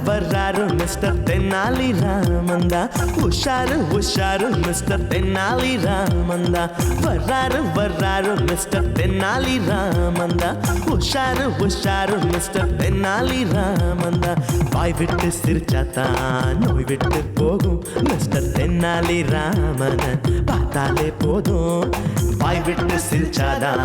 வர்றாரு மிஸ்டர் தென்னாலி ராமந்தா. உஷாரு மிஸ்டர் தென்னாலி ராமந்தா. வர்றாரு மிஸ்டர் தென்னாலி ராமந்தா. உஷாரு மிஸ்டர் தென்னாலி ராமந்தா. வாய் விட்டு சிரிச்சாத்தான் நோய் விட்டு போகும் மிஸ்டர் தென்னாலி ராமன் பார்த்தாலே போதும். வாய் விட்டு சிரிச்சாதான்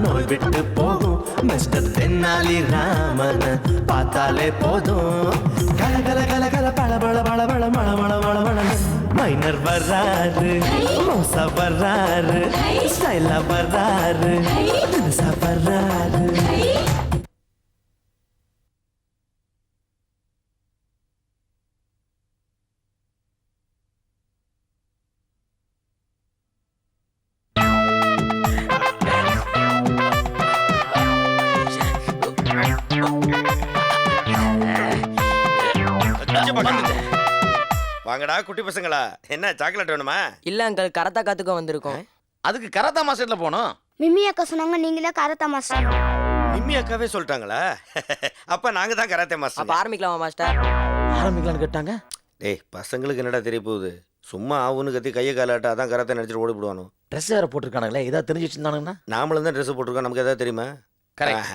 நோய் விட்டு போகும் மிஸ்டர் தென்னாலி ராமன் பார்த்தாலே போதும். கல கல கல கல பள பள பள பள மள மள மள மள. மைனர் வர்றாரு, மோசா வர்றாரு, ஸ்டைலா வர்றாரு, தினுசா வர்றாரு. வாங்கடா குட்டி பசங்களா, என்ன சாக்லேட் வேணுமா? இல்ல அங்கிள், கராத்தா கத்துக்க வந்திருக்கோம். அதுக்கு கராத்தா மாஸ்டர்ல போனோம். மிம்மி அக்கா சொன்னாங்க நீங்களே கராத்தா மாஸ்டர். நிம்மி அக்காவே சொல்லிட்டாங்களா? அப்ப நாங்க தான் கராத்தே அப்ப மாஸ்டர். ஆரம்பிக்கலாமா மாஸ்டர்? ஆரம்பிக்கலாம்னு கேட்டாங்க. டேய் பசங்களுக்கு என்னடா தெரிய போகுது? சும்மா ஆவுன்னு கத்தி கையை காலாட்ட அதான் கராத்தே நடிச்சிட்டு ஓடி போடுவானோ. ட்ரெஸ் வேற போட்டிருக்கானுங்களே, ஏதாவது தெரிஞ்சு வச்சிருந்தானுங்கன்னா. நாமளும் தான் ட்ரெஸ் போட்டிருக்கோம், நமக்கு எதாவது தெரியுமா? கரெக்ட்.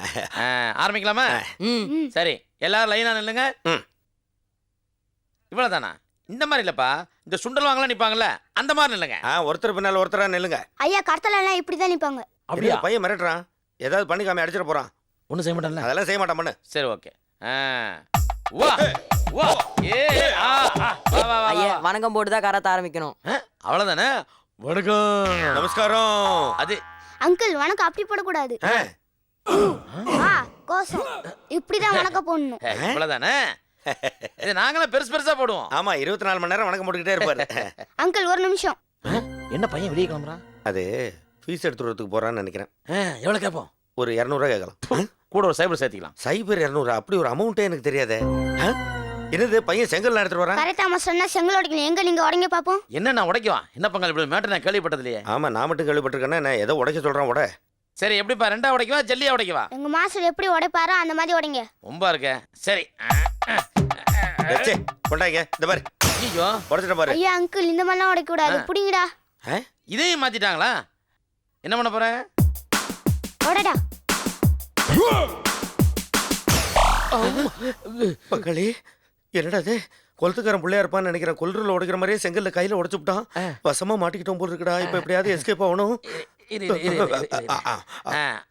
ஆரம்பிக்கலாமா? ம் சரி, எல்லாரும் லைனா நில்லுங்க. ம். இவ்வளவுதானா? இந்த மாதிரி இல்லப்பா, இந்த சுண்டல் வாங்கலாம் நிப்பாங்கல்ல, அந்த மாதிரி நில்லுங்க. ஒருத்தர் பின்னால் ஒருத்தரா நில்லுங்க. ஐயா கர்த்தல எல்லாம் இப்படிதான் நிப்பாங்க. அப்படியா? இந்த பையன் மிரட்டுறான், ஏதாவது பண்ணிக்காம அடிச்சிட போறான். ஒன்றும் செய்ய மாட்டான்ல? அதெல்லாம் செய்ய மாட்டான் பண்ணு. சரி, ஓகே. வா வா ஏ ஆ வா வா வா. ஐயா வணக்கம் போட்டு தான் கராத்தா ஆரம்பிக்கணும். அவ்வளவுதானே? வணக்கம். நமஸ்காரம். அது அங்கிள் வணக்கம் அப்படி போடக்கூடாது. கோசம் இப்படிதான் வணக்கம் போடணும். இவ்வளவுதானே? இது நாங்களாம் பெருசு பெருசா போடுவோம். ஆமா, 24 மணி நேரம் வணக்கம் போட்டுக்கிட்டே இருப்பாரு. அங்கிள் ஒரு நிமிஷம். என்ன பையன் வெளியே கிளம்புறான்? அது ஃபீஸ் எடுத்துறதுக்கு போறான்னு நினைக்கிறேன். எவ்வளவு கேட்போம்? ஒரு 200 ரூபா கேட்கலாம். கூட ஒரு சைபர் சேர்த்திக்கலாம். சைபர் 200, அப்படி ஒரு அமௌண்ட்டே எனக்கு தெரியாதே. என்னது பையன் செங்கல் எடுத்துட்டு வரான்? கராத்தா மாஸ்டர்னா செங்கல் உடைக்கணும். எங்க நீங்க உடைங்க பாப்போம். என்ன நான் உடைக்குவா? என்ன பங்காளி இப்படி மேட்டர் நான் கேள்விப்பட்டது இல்லையே. ஆமா, நான் மட்டும் கேள்விப்பட்டிருக்கேன்னா நான் ஏதோ உடைக்க சொல்றான். உட சரி, எப்படிப்பா? ரெண்டா உடைக்கவா ஜல்லியா உடைக்கவா? எங்க மாஸ்டர் எப்படி உடைப்பாரோ அந்த மாதிரி உடைங்க. ரொம்ப இருக்க. சரி, கொண்டாங்க. இந்த பாரு, ஐயோ உடைச்சிட்ட பாரு. ஐயா அங்கிள் இந்த மாதிரிலாம் உடைக்க கூடாது. புடிங்கடா. இதையும் மாத்திட்டாங்களா? என்ன பண்ண போற? உடைடா. பங்களி, என்னடா இது? கொளுத்துக்காரன் பிள்ளையா இருப்பான்னு நினைக்கிறேன். கொல்றல உடைக்கிற மாதிரியே செங்கல்ல கையில உடைச்சு விட்டான். வசமா மாட்டிக்கிட்டோம் போல் இருக்குடா. இப்ப எப்படியாவது எஸ்கேப் ஆகணும்.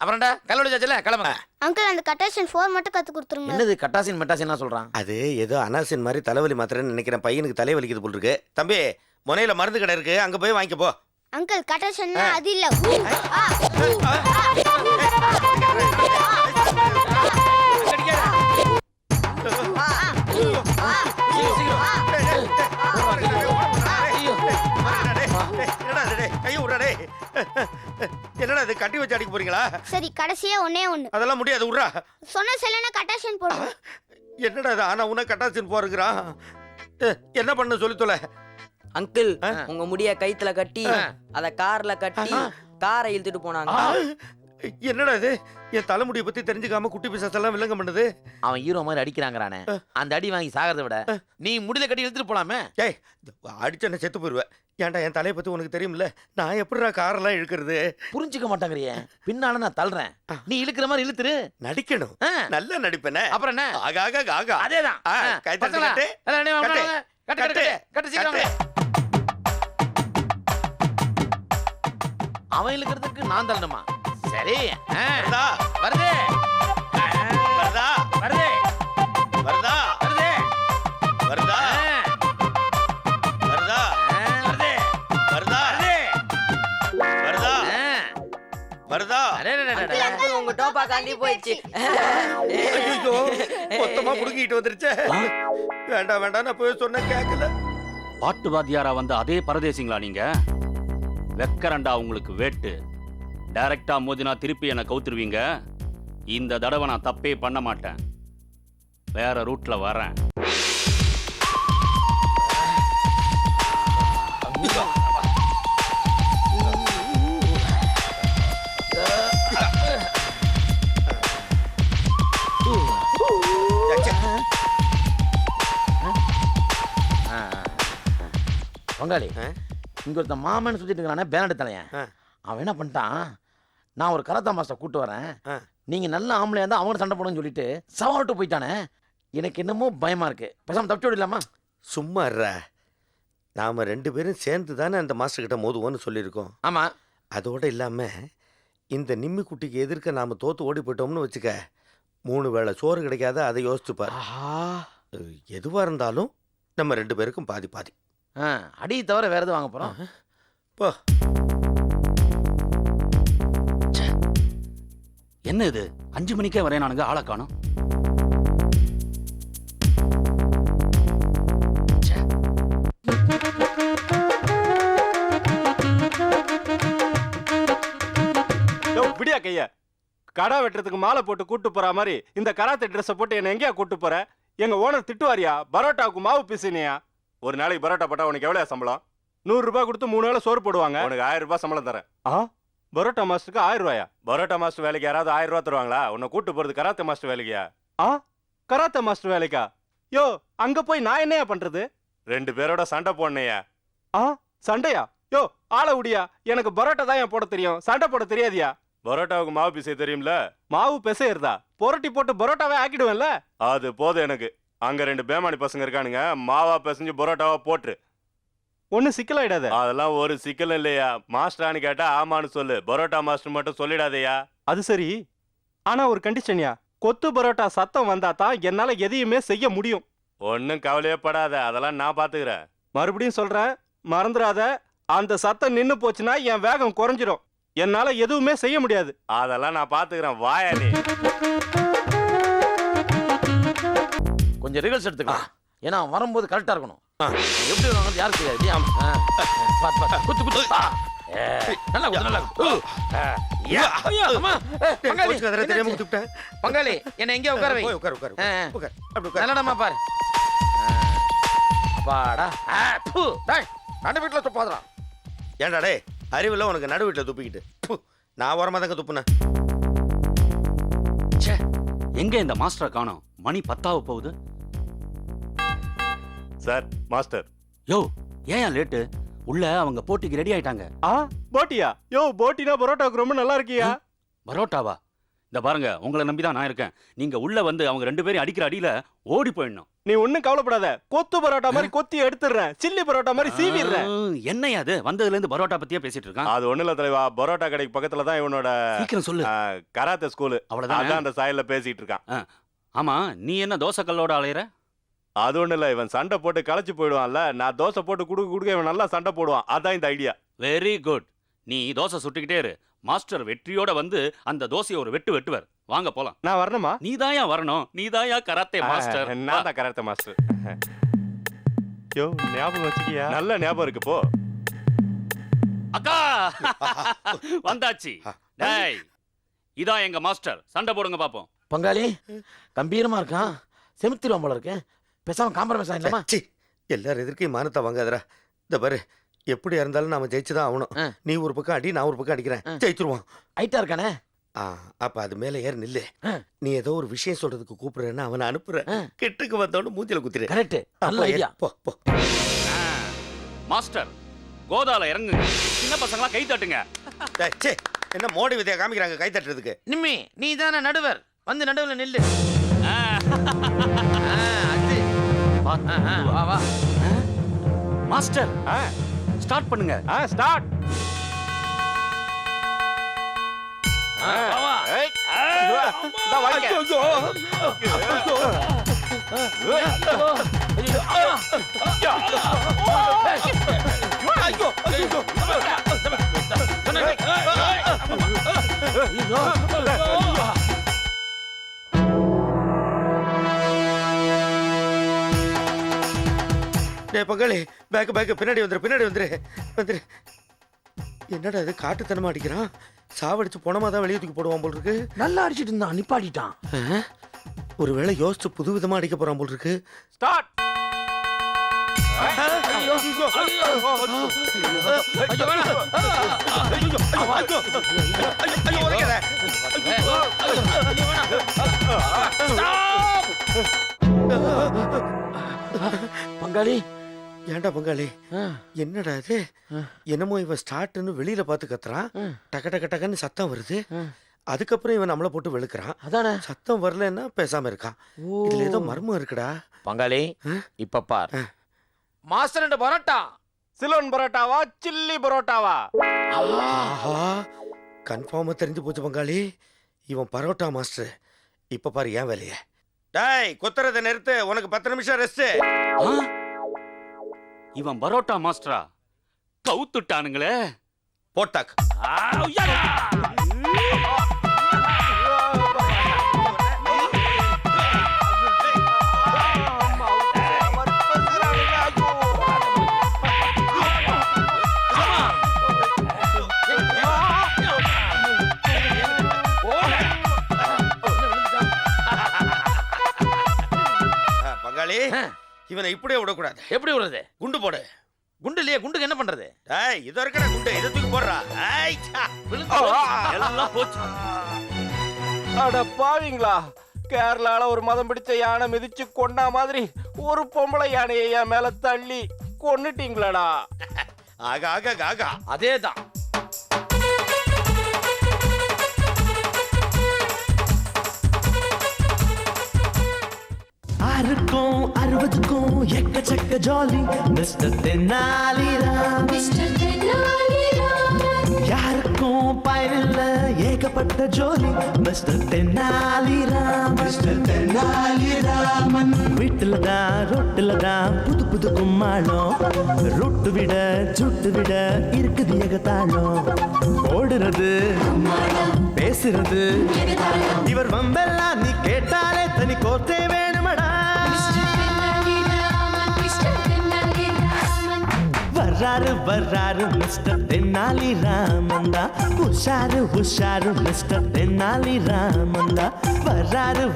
அப்புறம்டா கல் உடைச்சாச்சுல, கிளம்புங்க. அங்கிள் அந்த கட்டாஷன் 4 மட்டும் கத்து கொடுத்துருங்க. என்னது கட்டாசின் மெட்டாசின் சொல்றான்? அது ஏதோ அனாசின் மாதிரி தலைவலி மாத்திரன்னு நினைக்கிறேன். பையனுக்கு தலைவலிக்குது போல் இருக்கு. தம்பி, முனையில மருந்து கடை இருக்கு, அங்க போய் வாங்கிக்க போ. அங்கிள் கட்டாஷன்னா அது இல்ல. என்னடா இது, கட்டி வச்சு அடிக்க போறீங்களா? சரி, கடைசியா ஒண்ணே ஒண்ணு. அதெல்லாம் முடியாது, உர்றா. சொன்ன செல்லனா கட்டாஷன் போடு. என்னடா இது, ஆனா உன கட்டாசின் போறதுக்குறான். என்ன பண்ண சொல்லி தொலை. அங்கிள் உங்க முடிய கைத்துல கட்டி அத கார்ல கட்டி காரை இழுத்துட்டு போனாங்க. என்னடா இது, என் தலைமுடியை பத்தி தெரிஞ்சுக்காம குட்டி பிசாசெல்லாம் வில்லங்க பண்ணுது. அவன் ஹீரோ மாதிரி அடிக்கிறாங்கறானே, அந்த அடி வாங்கி சாகிறத விட நீ முடியல கட்டி இழுத்துட்டு போலாமே. ஏய், அடிச்சன செத்து போயிருவேன். ஏன்டா, என் தலையை பத்தி உனக்கு தெரியும்ல. நான் எப்படிடா காரெல்லாம் இழுக்கிறது? புரிஞ்சுக்க மாட்டாங்கறியே. பின்னால நான் தள்ளுறேன், நீ இழுக்கிற மாதிரி இழுத்துரு. நடிக்கணும், நல்லா நடிப்பேனே. அப்புறம் என்ன? ஆகா ஆகா ஆகா. அதேதான். கை தட்டு கட்டு கட்டு கட்டு கட்டு சீக்கிரம். அவன் இழுக்கிறதுக்கு நான் தள்ளணுமா? சரி, வருதா வருது வருதா வருது வருதா வருது வருதா வருதா வருது வருதா வருதா வருதா. அங்கிள் உங்க டோப்பா காண்டி போயிடுச்சு. ஐயோ, மொத்தமா புடுங்கிட்டு வந்துருச்சே. வேண்டாம் வேண்டாம், நான் போய் சொன்ன கேட்கல. பாட்டு வாத்தியாரா வந்த அதே பரதேசிங்களா நீங்க? வெக்கரண்டா உங்களுக்கு வேட்டு. டைரக்டா மோதினா திருப்பி என்ன கவுத்துருவீங்க. இந்த தடவை நான் தப்பே பண்ண மாட்டேன், வேற ரூட்ல வரேன். பங்காளி ஆ? இங்க ஒருத்தன் மாமன்னு சுத்திட்டு இருக்கானே பேனட் தலையன். ஆ. அவன் என்ன பண்ணிட்டான், நான் ஒரு கராத்தா மாஸ்டர் கூட்டு வரேன், ஆ. நீங்க நல்ல ஆம்பளையா இருந்தா அவங்க சண்டை போடணும்னு சொல்லிட்டு சவால்ட்டு போயிட்டானே. எனக்கு என்னமோ பயமா இருக்கு. பேசாம தப்பிச்சு விடலாமா? சும்மா இருடா. நாம 2 பேரும் சேர்ந்து தானே அந்த மாஸ்டர் கிட்ட மோதுவோன்னு சொல்லியிருக்கோம். ஆமா. அதோட இல்லாம இந்த நிம்மி குட்டிக்கு எதிர்க்க நாம தோத்து ஓடி போயிட்டோம்னு வச்சுக்க, 3 வேளை சோறு கிடைக்காத, அதை யோசிச்சுப்பார். ஆஹா. எதுவா இருந்தாலும் நம்ம 2 பேருக்கும் பாதி பாதி. அடி தவிர வேற எதுவும் வாங்க போறோம்? போ. என்ன இது 5 மணிக்கே வரேன் நானுங்க, ஆளை காணோம். விடியா கையா, கடா வெட்டுறதுக்கு மாலை போட்டு கூட்டு போற மாதிரி இந்த கராத்தே ட்ரெஸ்ஸை போட்டு என்ன எங்கேயா கூட்டு போற? எங்க ஓனர் திட்டுவாரியா, பரோட்டாவுக்கு மாவு பிசினியா. ஒரு நாளைக்கு பரோட்டா போட்டா உனக்கு எவ்வளவு சம்பளம்? 100 ரூபாய் கொடுத்து 3 வேளை சோறு போடுவாங்க. உனக்கு 1000 ரூபாய் சம்பளம் தரேன். பரோட்டா மாஸ்டருக்கு 1000 ரூபாயா? பரோட்டா மாஸ்டர் வேலைக்கு யாராவது 1000 ரூபாய் தருவாங்களா? உன்னை கூட்டு போறது கராத்தே மாஸ்டர் வேலைக்கா? கராத்தே மாஸ்டர் வேலைக்கா? யோ, அங்க போய் நான் என்னையா பண்றது? 2 பேரோட சண்டை போடணையா? சண்டையா? யோ, ஆள உடியா, எனக்கு பரோட்டா தான் ஏன் போட தெரியும், சண்டை போட தெரியாதியா? பரோட்டாவுக்கு மாவு பிசை தெரியும்ல? மாவு பிசையறதா? புரட்டி போட்டு பரோட்டாவே ஆக்கிடுவேன்ல. அது போதும் எனக்கு. அங்க 2 பேமானி பசங்க இருக்கானுங்க, மாவா பிசைஞ்சு பரோட்டாவா போட்டு. ஒண்ணு சிக்கலாயிடாத. அதெல்லாம் ஒரு சிக்கல் இல்லையா. மாஸ்டரானு கேட்டா ஆமான்னு சொல்லு, பரோட்டா மாஸ்டர் மட்டும் சொல்லிடாதயா. அது சரி, ஆனா ஒரு கண்டிஷன்யா, கொத்து பரோட்டா சத்தம் வந்தா தான் என்னால எதையுமே செய்ய முடியும். ஒன்னும் கவலையே படாத, அதெல்லாம் நான் பாத்துக்கிறேன். மறுபடியும் சொல்றேன், மறந்துடாத. அந்த சத்தம் நின்னு போச்சுன்னா என் வேகம் குறைஞ்சிரும், என்னால எதுவுமே செய்ய முடியாது. அதெல்லாம் நான் பாத்துக்கிறேன், வாயா நீ. கொஞ்சம் ரிகல்ஸ் எடுத்துக்கலாம். ஏன்னா வரும்போது கரெக்டா இருக்கணும். எப்படி வருவாங்க யாருக்கு தெரியாது. குத்து குத்து. நல்லா குத்து, நல்லா குத்து. தெரியாம குத்துட்டேன். பங்காளி என்ன எங்கேயா உட்கார வை. போய் உட்காரு, உட்காரு, உட்காரு. அப்படி உட்காரு. நல்லடமா பாரு. அப்பாடா. நடு வீட்டுல துப்பாதரா. ஏன்டா டே, அறிவில்ல உனக்கு நடு வீட்டில் துப்பிக்கிட்டு. நான் ஓரமாக தாங்க துப்புனேன். எங்க இந்த மாஸ்டரை காணோம்? மணி 10 போகுது. Sir, master. யோ, ஏன் லேட்டு? உள்ள அவங்க போட்டிக்கு ரெடி ஆயிட்டாங்க. போட்டியா? யோ, போட்டினா பரோட்டாக்கு ரொம்ப நல்லா இருக்கியா. பரோட்டாவா? இந்த பாருங்க, உங்களை நம்பிதான் நான் இருக்கேன். நீங்க உள்ள வந்து அவங்க 2 பேரும் அடிக்கிற அடியில ஓடி போயிடணும். நீ ஒண்ணும் கவலைப்படாத, கொத்து பரோட்டா மாதிரி கொத்தி எடுத்துறேன், சில்லி பரோட்டா மாதிரி சீவிடுறேன். என்னையா அது? வந்ததுல இருந்து பரோட்டா பத்தியே பேசிட்டு இருக்கான். அது ஒண்ணு இல்ல தலைவா, பரோட்டா கடைக்கு பக்கத்துல தான் இவனோட சீக்கிரம் சொல்லு. Karate school. அவ்வளவுதான். அதான் அந்த சாயல்ல பேசிட்டு இருக்கான். ஆமா, நீ என்ன தோசை கல்லோட அலையற? அது ஒண்ணு இல்ல, இவன் சண்டை போட்டு களைச்சு போயிடுவான்ல, நான் தோசை போட்டு குடுக்க குடுக்க இவன் நல்லா சண்டை போடுவான், அதான் இந்த ஐடியா. Very good. நீ தோசை சுட்டுக்கிட்டே இரு. மாஸ்டர் வெற்றியோட வந்து அந்த தோசையை ஒரு வெட்டு வெட்டுவர். வாங்க போலாம். நான் வரணுமா? நீதாயா வரணும், நீதாயா கராத்தே மாஸ்டர். நான் தான் கராத்தே மாஸ்டர். யோ, ஞாபகம் வச்சுக்கியா? நல்ல ஞாபகம் இருக்கு. போ அக்கா. வந்தாச்சு. டேய், இதான் எங்க மாஸ்டர். சண்டை போடுங்க பாப்போம். பங்காளி கம்பீரமா இருக்கான், செமித்திருவான் போல இருக்கேன். பேசாம காம்ப்ரமைஸ் ஆயிடலாமா? எல்லாரும் எதிர்க்கையும் மானத்தை வாங்காதரா. இந்த பாரு, எப்படியா இருந்தாலும் நாம ஜெயிச்சுதான் ஆகணும். நீ ஒரு பக்கம் அடி, நான் ஒரு பக்கம் அடிக்கிறேன், ஜெயிச்சிருவான். ஐட்டா இருக்கானே. அப்ப அது மேல ஏற நில்லு. நீ ஏதோ ஒரு விஷயம் சொல்றதுக்கு கூப்பிடுறேன்னு அவனை அனுப்புறேன். கிட்டுக்கு வந்தோன்னு மூஞ்சில குத்திரு. கரெக்ட், நல்ல ஐடியா. போ போ. மாஸ்டர், கோதால இறங்குங்க. சின்ன பசங்களா கை தட்டுங்க. என்ன மோடி விதையா காமிக்கிறாங்க கை தட்டுறதுக்கு? நிம்மி, நீ தானே நடுவர், வந்து நடுவுல நில்லு. அது வா வா. மாஸ்டர், ஸ்டார்ட் பண்ணுங்க. ஸ்டார்ட். பங்காளி, பேக் பேக் பின்னாடி வந்துரு, பின்னாடி வந்துரு வந்துரு. என்னடா இது காட்டுத்தனமா அடிக்கிறான்? சாவடிச்சு போனமா தான் வெளியே தூக்கி போடுவான் போல் இருக்கு. நல்லா அடிச்சிட்டு இருந்தான், நிப்பாட்டிட்டான். ஒருவேளை யோசிச்சு புது விதமா அடிக்க போறான் போல் இருக்கு. ஸ்டார்ட். பங்காளி ஏன்டா பங்காளி ஆ, என்னடா இது ஆ. என்னமோ இவன் ஸ்டார்ட்னு வெளியில பார்த்து கத்துறான் ம். டக டக டகன்னு சத்தம் வருது ம். அதுக்கப்புறம் இவன் நம்மளை போட்டு வெளுக்கிறான் அதானே சத்தம் வரலன்னா பேசாம இருக்கான் ஓ. இதுல ஏதோ மர்மம் இருக்குடா பங்காளி ஆ? இப்ப பார் ஆ. மாஸ்டர் ரெண்டு பரோட்டா சிலோன் பரோட்டாவா சில்லி பரோட்டாவா ஆஹா கன்ஃபார்மா தெரிஞ்சு போச்சு பங்காளி இவன் பரோட்டா மாஸ்டர் இப்ப பாரு ஏன் வேலைய டேய் குத்துறதை நிறுத்து உனக்கு 10 நிமிஷம் ரெஸ்ட் ஆ? இவன் பரோட்டா மாஸ்டரா கவுத்துட்டானுங்களே போட்டாக் ஆ, உய்யா! பங்காளி ஆ. இவனை இப்படியே விடக்கூடாது எப்படி விடுறது குண்டு போடு குண்டு இல்லையே குண்டுக்கு என்ன பண்றது டேய் இது இருக்கடா குண்டு இதை தூக்கி போடுறா ஐ, சா. எல்லாம் போச்சு அட பாவீங்களா கேரளால ஒரு மதம் பிடிச்ச யானை மிதிச்சு கொண்டா மாதிரி ஒரு பொம்பளை யானையை என் மேல தள்ளி கொன்னுட்டீங்களாடா. ஆகா ஆகா ஆகா அதேதான் ஆறுக்கும் 60க்கும் எக்கச்சக்க ஜாலி மிஸ்டர் தென்னாலிராம் யாருக்கும் பயனில்ல ஏகப்பட்ட ஜோலி மிஸ்டர் தென்னாலிராம் மிஸ்டர் தென்னாலிராமன் வீட்டுல தான் ரொட்டுல தான் புது புது கும்மாளம் ரொட்டு விட சுட்டு விட இருக்குது ஏகத்தாளம் ஓடுறது பேசுறது இவர் வம்பெல்லாம் நீ கேட்டாலே தனி கோர்த்தே வேணுமடா வர்றாரு மிஸ்டர் தென்னாலி ராமந்தா உஷாரு மிஸ்டர் தென்னாலி ராமந்தா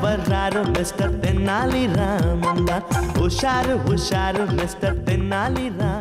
வர்றாரு மிஸ்டர் தென்னாலி ராமந்தா உஷாரு மிஸ்டர் தென்னாலி ராமந்தா